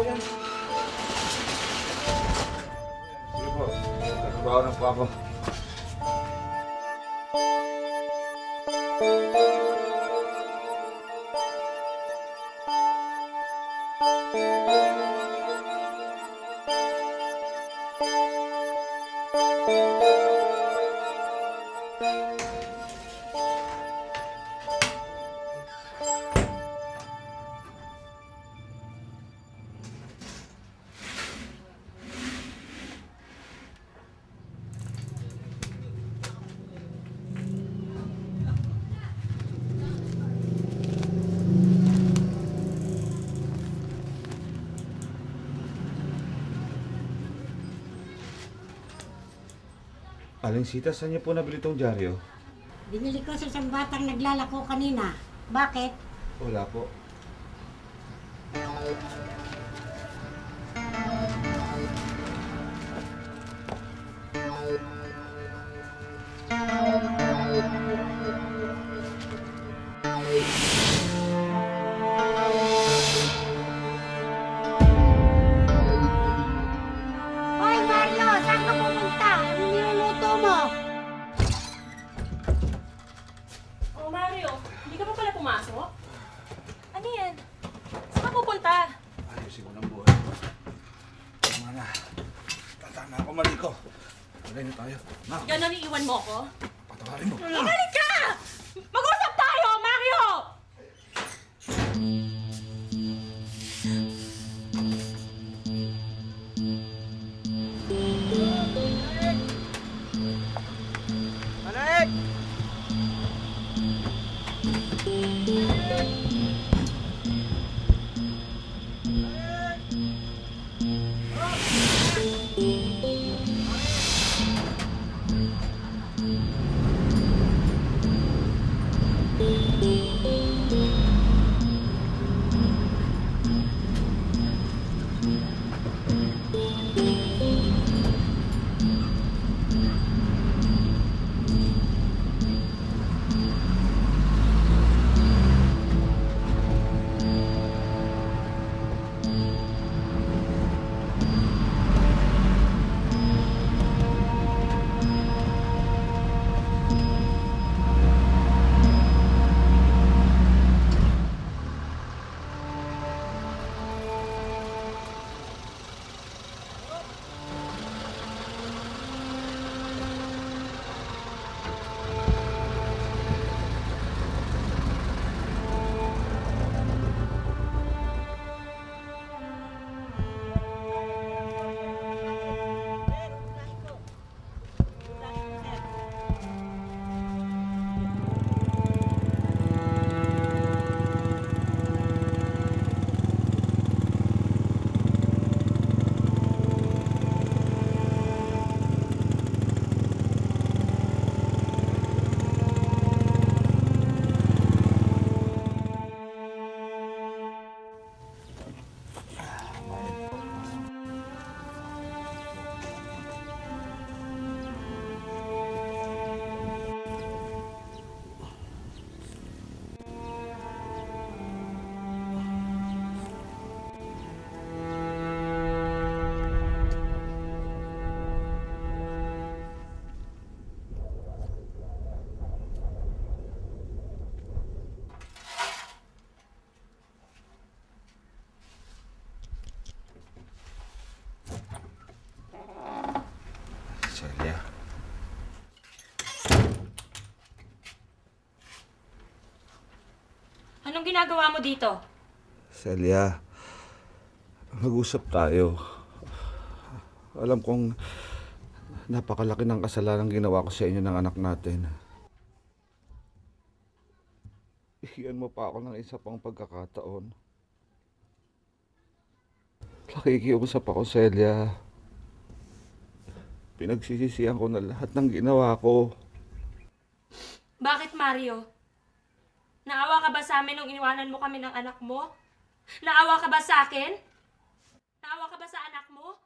yan. Sige po. Trabaho na po ako. Aling Sita, saan niyo po nabili itong dyaryo? Binili ko sa isang batang naglalako kanina. Bakit? Wala po. Hoy Mario! Saan ka pupunta? Ano niluluto mo? Oh, Mario, hindi ka pa pala pumasok? Ano yan? Saan ka pupunta? Ayusin ko ng buhay ko. Tama na. Tanda na ako, Mariko. Tagay na tayo. Nak, Ganon iiwan mo ko? patawarin mo. Balik ka! Mag-usap tayo, Mario! Manik! Celia. Anong ginagawa mo dito? Celia, mag-usap tayo. Alam kong napakalaki ng kasalanan ginawa ko sa inyo ng anak natin. Bigyan mo pa ako ng isa pang pagkakataon. Nakikiusap ako, Celia. Pinagsisisihan ko na lahat ng ginawa ko. Bakit, Mario? Naawa ka ba sa amin nung iniwanan mo kami ng anak mo? Naawa ka ba sa akin? Naawa ka ba sa anak mo?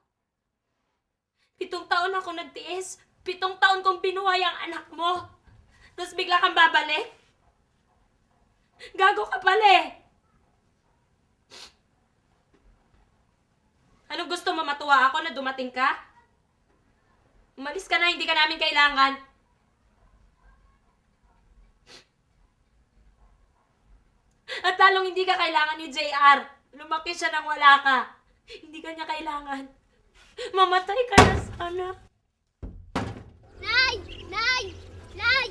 7 taon ako nagtiis. 7 taon kong binuhay ang anak mo. Tapos bigla kang babalik? Gago ka pala eh. Anong gusto mo, matuwa ako na dumating ka? Umalis ka na, hindi ka namin kailangan. At lalong hindi ka kailangan ni JR. Lumaki siya nang wala ka. Hindi ka niya kailangan. Mamatay ka na sana. Nay! Nay! Nay!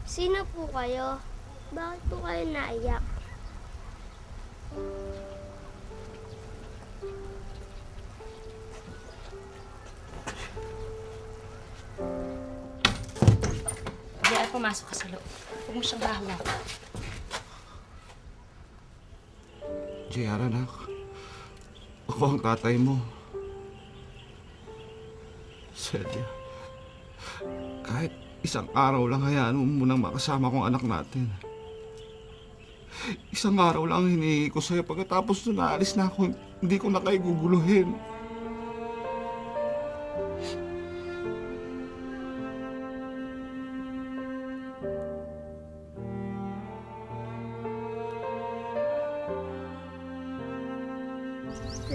Sino po kayo? Bakit po kayo naiyak? JR, pumasok ka sa loob. Huwag mo siyang hahawak. JR, anak. Ako ang tatay mo. Celia, kahit isang araw lang hayaan mo munang makasama kong anak natin. Isang araw lang hinihingi ko sa'yo. Pagkatapos nun, naalis na ako. Hindi ko na kayo guguluhin.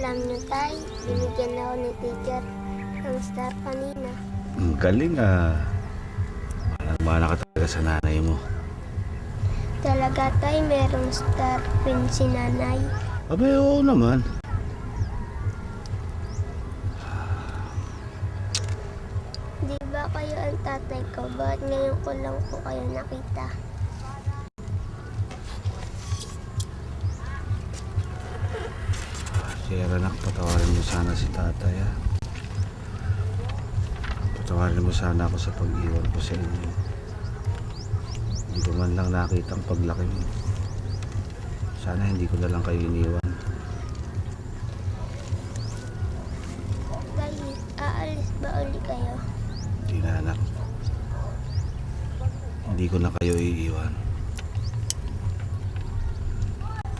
Alam niyo, Tay, binigyan ako ni teacher ng star kanina. Ang galing Mana ka talaga sa nanay mo. Talaga, Tay, merong star pin si nanay. Abay, oo naman. Di ba kayo ang tatay ko? Bakit ngayon ko lang po kayo nakita? JR, anak, patawarin mo sana si tatay, ha? Patawarin mo sana ako sa pag-iwan ko sa inyo. Hindi ko man lang nakita ang paglaki mo. Sana hindi ko na lang kayo iniwan. Tay, aalis ba uli kayo? Hindi na, anak. Hindi ko na kayo iiwan.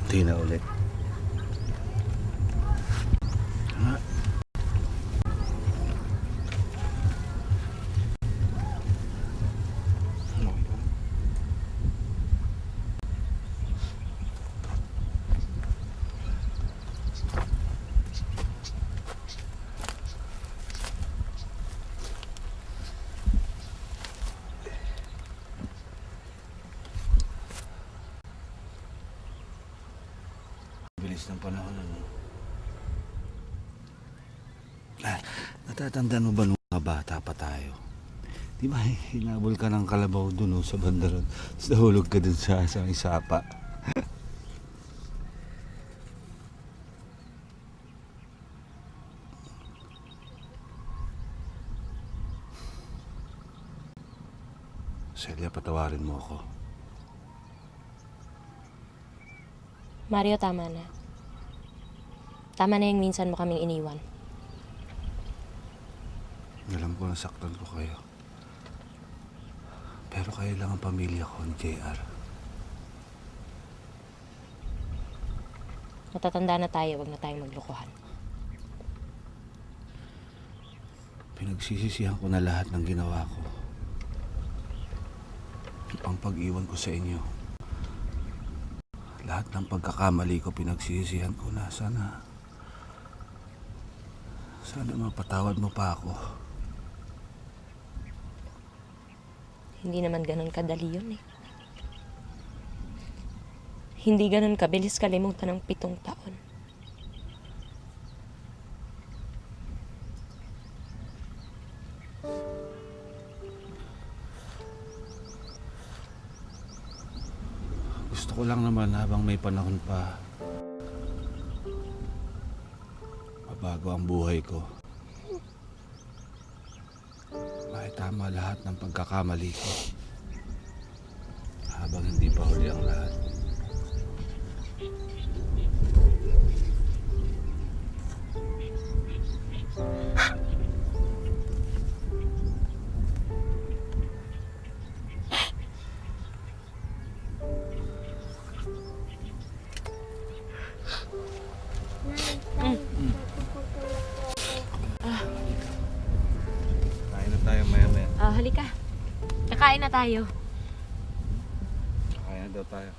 Hindi na ulit. Ha? Bilis ng panahon, ano? Natatandaan mo ba nung mga bata pa tayo? Di ba hinabol ka ng kalabaw dun sa bandaran? Tapos nahulog ka dun sa isang isapa. Celia, patawarin mo ako. Mario, tama na. Tama na yung minsan mo kaming iniwan. Alam ko nasaktan ko kayo. Pero kayo lang ang pamilya ko ni JR. Matatanda na tayo, wag na tayong maglokohan. Pinagsisisihan ko na lahat ng ginawa ko. Ang pag-iwan ko sa inyo. Lahat ng pagkakamali ko pinagsisisihan ko na. Sana mapatawad mo pa ako. Hindi naman ganun kadali yun eh. Hindi ganun kabilis kalimutan ng 7 taon. Gusto ko lang naman habang may panahon pa, mabago ang buhay ko. Maitama lahat ng pagkakamali ko habang hindi pa huli ang lahat. Kain na tayo maya-maya. Oh, halika. Kakain na tayo. Kain na daw tayo.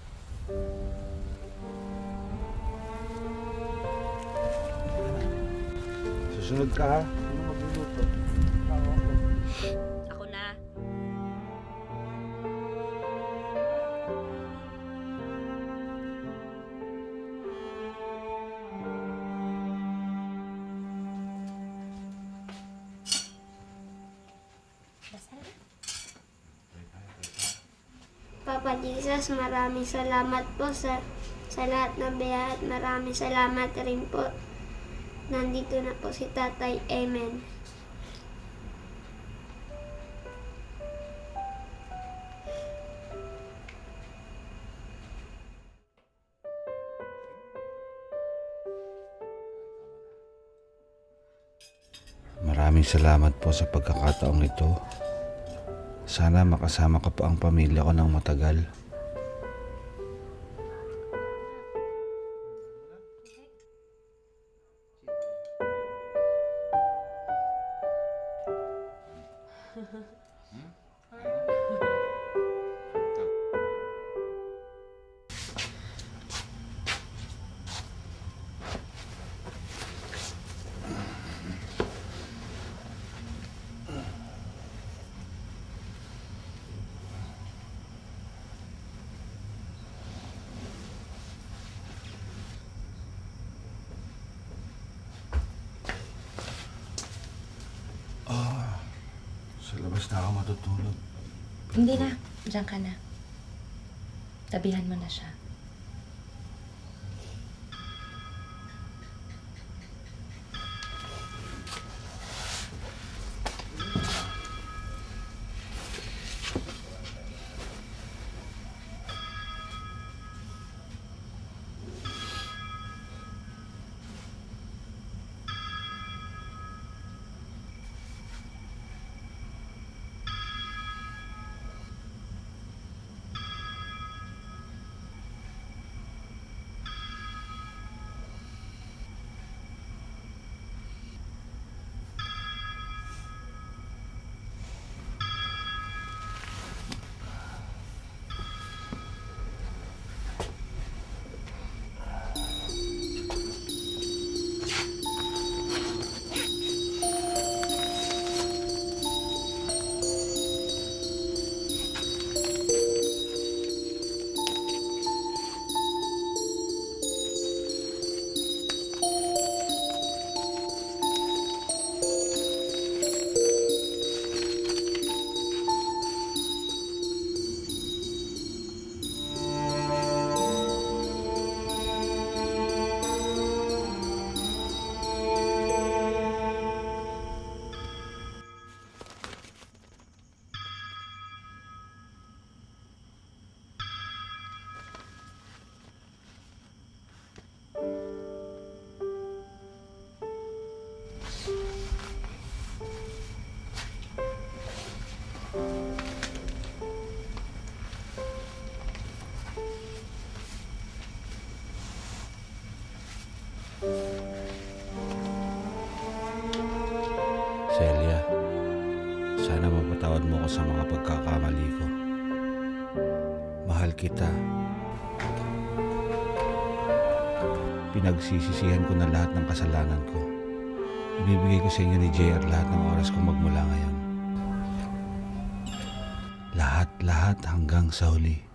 Susunod ka ha. Sino magluluto? Ako na. Papa Jesus, maraming salamat po sa lahat ng biyaya at maraming salamat rin po. Nandito na po si Tatay. Amen. Maraming salamat po sa pagkakataong ito. Sana makasama ka pa ang pamilya ko ng matagal. Sa labas na ako matutulog. Hindi na. Diyan ka na. Tabihan mo na siya. Celia, sana mapatawad mo ko sa mga pagkakamali ko. Mahal kita. Pinagsisisihan ko na lahat ng kasalanan ko. Ibibigay ko sa inyo ni JR lahat ng oras ko magmula ngayon. Lahat hanggang sa huli.